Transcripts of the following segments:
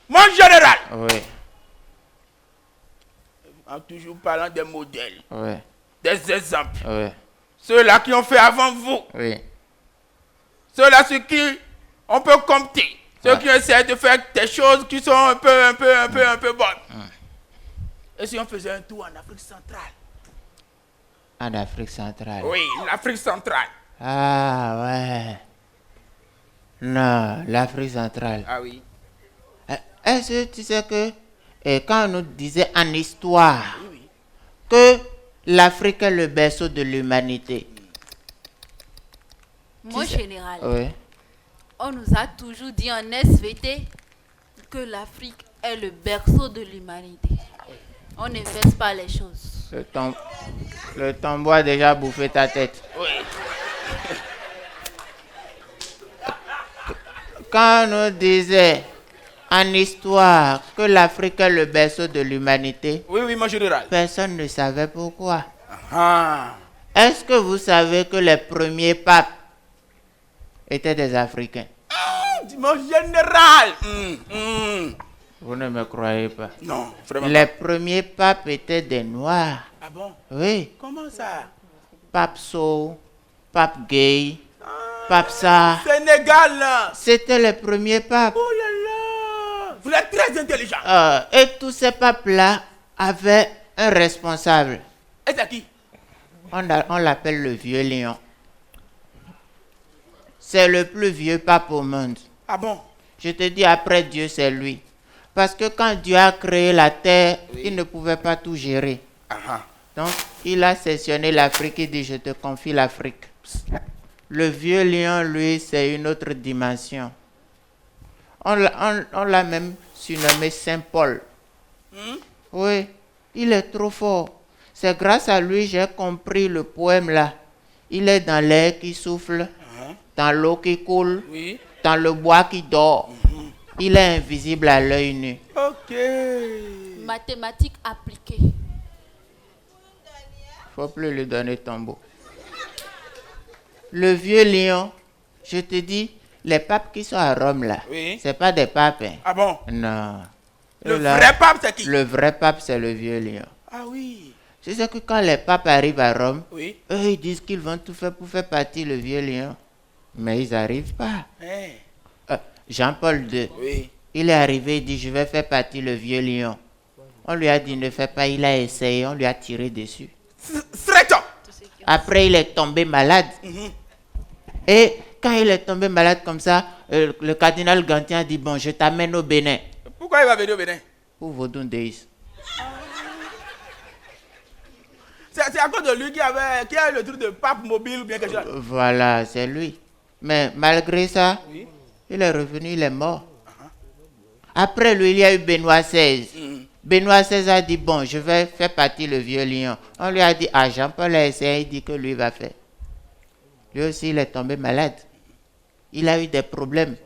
Mon général, Oui, en toujours parlant des modèles, oui, des exemples, oui, ceux-là qui ont fait avant vous, oui. ceux-là sur qui on peut compter, ceux qui essaient de faire des choses qui sont un peu bonnes. Et si on faisait un tour en Afrique centrale? En Afrique centrale. Oui, l'Afrique centrale. Ah ouais. Non, l'Afrique centrale. Ah oui. Est-ce que tu sais que quand on nous disait en histoire Oui, oui. que l'Afrique est le berceau de l'humanité. Mon général, Oui. on nous a toujours dit en SVT que l'Afrique est le berceau de l'humanité. On n'inverse pas les choses. Le tombeau a déjà bouffé ta tête. Oui. Quand on nous disait en histoire que l'Afrique est le berceau de l'humanité, Oui, oui, mon général. personne ne savait pourquoi. Ah. Est-ce que vous savez que les premiers papes étaient des Africains? Mon général. Vous ne me croyez pas. Non, vraiment. Les premiers papes étaient des Noirs. Ah bon? Oui. Comment ça? Pape Sow, Pape Gay, Pape Sarr. Sénégal. C'était les premiers papes. Oh là là. Vous êtes très intelligent. Et tous ces papes-là avaient un responsable. Et c'est qui? On l'appelle le vieux lion. C'est le plus vieux pape au monde. Ah bon? Je te dis, après Dieu, c'est lui. Parce que quand Dieu a créé la terre, Oui. il ne pouvait pas tout gérer. Ah. Donc, il a sectionné l'Afrique et dit, je te confie l'Afrique. Le vieux lion, lui, c'est une autre dimension. On l'a même surnommé Saint Paul. Oui, il est trop fort. C'est grâce à lui j'ai compris le poème là. Il est dans l'air qui souffle, dans l'eau qui coule, Oui. dans le bois qui dort. Il est invisible à l'œil nu. Ok. Mathématiques appliquées. Faut plus lui donner tombeau. Le vieux lion, je te dis, les papes qui sont à Rome là, Oui. c'est pas des papes. Hein. Ah bon? Non. Le Eux, là, vrai pape, c'est qui? Le vrai pape, c'est le vieux lion. Ah oui. C'est ça que quand les papes arrivent à Rome, Oui. eux ils disent qu'ils vont tout faire pour faire partir le vieux lion. Mais ils n'arrivent pas. Hein? Jean-Paul II, Oui. il est arrivé, il dit je vais faire partir le vieux lion. On lui a dit ne fais pas, il a essayé, on lui a tiré dessus. Straight up. Après il est tombé malade. Et quand il est tombé malade comme ça, le cardinal Gantier a dit bon je t'amène au Bénin Pourquoi il va venir au Bénin? pour Vaudou-Déis. C'est à cause de lui qui a le truc de pape mobile ou bien quelque chose. Voilà, c'est lui. Mais malgré ça, Oui. il est revenu, il est mort. Après lui, il y a eu Benoît XVI. Benoît XVI a dit, bon, je vais faire partie le vieux lion. On lui a dit, ah, Jean-Paul a essayé, il dit que lui va faire. Lui aussi, il est tombé malade. Il a eu des problèmes.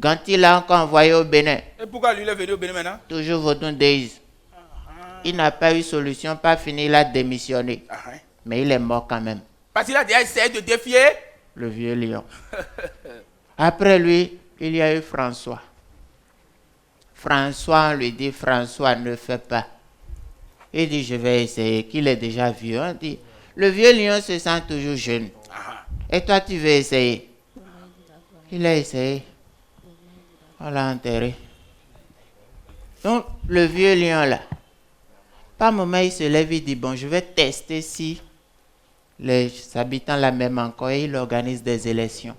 Quand il l'a encore envoyé au Bénin, Et pourquoi lui il est venu au Bénin maintenant? toujours Vaudou-Déis. Il n'a pas eu solution, pas fini, il a démissionné. Mais il est mort quand même, Parce qu'il a déjà essayé de défier. le vieux lion. Après lui, il y a eu François. François, on lui dit, François, ne fais pas. Il dit, je vais essayer, qu'il est déjà vieux. On dit, le vieux lion se sent toujours jeune. Et toi, tu veux essayer? Il a essayé. On l'a enterré. Donc, le vieux lion là, par moment, il se lève, il dit, bon, je vais tester si les habitants là même encore, et il organise des élections.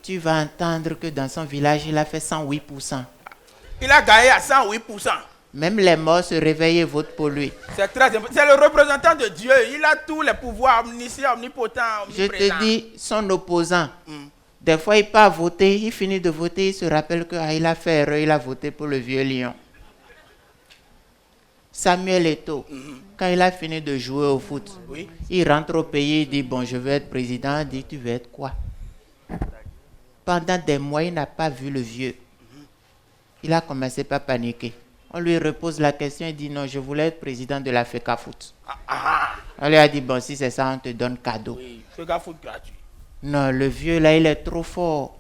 Tu vas entendre que dans son village, il a fait 108%. Il a gagné à 108%. Même les morts se réveillent et votent pour lui. C'est très important. C'est le représentant de Dieu. Il a tous les pouvoirs omniscients, omnipotents, Je omniprésents. te dis, son opposant, des fois il part voter, il finit de voter, il se rappelle qu'il a fait erreur, il a voté pour le vieux lion. Samuel Eto'o, quand il a fini de jouer au foot, Oui. il rentre au pays, il dit, bon, je veux être président. Il dit, tu veux être quoi? Pendant des mois, il n'a pas vu le vieux. Il a commencé par paniquer. On lui repose la question, il dit, non, je voulais être président de la FECA Foot. On lui a dit, bon, si c'est ça, on te donne cadeau. Oui. Ce gars foot gratuit. Non, le vieux là, il est trop fort.